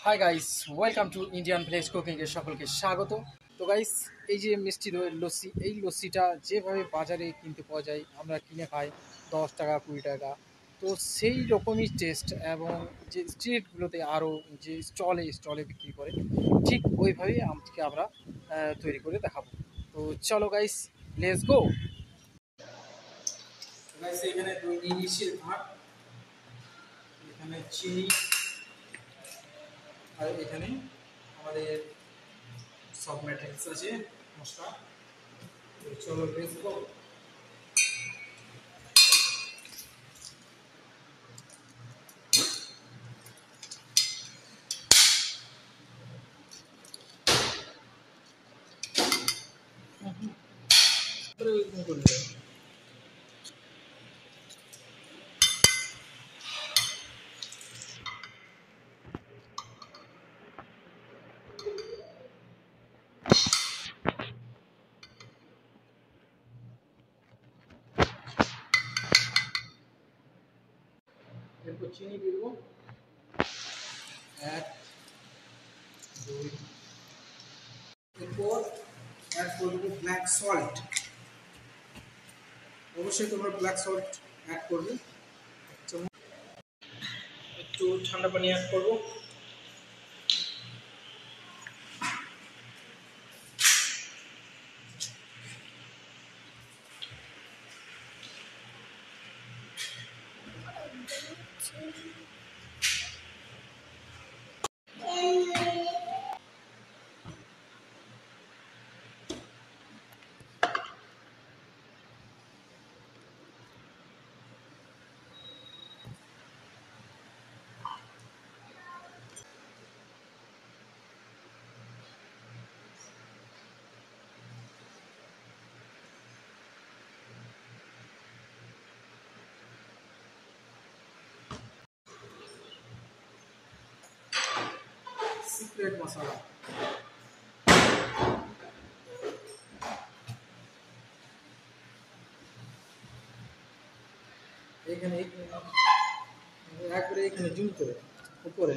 Hi guys, welcome to Indian village cooking এর সকলকে স্বাগত। তো গাইস, এই যে মিষ্টি দইয়ের লস্যি, এই লস্যিটা যেভাবে বাজারে কিনতে পাওয়া যায়, আমরা কিনে খাই 10 টাকা 20 টাকা। তো সেই রকমই টেস্ট এবং যে স্ট্রিটগুলোতে আরও যে স্টলে স্টলে বিক্রি করে, ঠিক ওইভাবেই আজকে আমরা তৈরি করে দেখাবো। তো চলো গাইস, লেটস গো। গাইস, এখানে দই নিয়ে নিচ্ছি, এখানে চিনি, আর এখানে আমাদের সব ম্যাট্রিক্স আছে মশলা। তো চলো বেসবো। এরপর চিনি দিয়ে দেবো, 1 2। এরপর অ্যাড করে দেবো ব্ল্যাক সল্ট। অবশ্যই তোমরা ব্ল্যাক সল্ট অ্যাড করবে। একটু ঠান্ডা পানি অ্যাড করবো। সিক্রেট মশলা, এখানে একবারে এখানে জুম করে উপরে।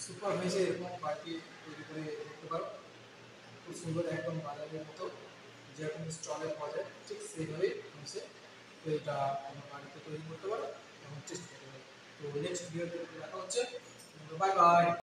সুপার হয়েছে, এরকম বাটি তৈরি করে দেখতে পারো। খুব সুন্দর, একদম বাজারের মতো যেরকম স্টলে পাওয়া যায় ঠিক সেইভাবেই হয়েছে। তো এটা তোমার বাড়িতে তৈরি করতে পারো এবং টেস্ট করতে পারো। তো নেক্সট ভিডিওতে দেখা হচ্ছে। Bye bye.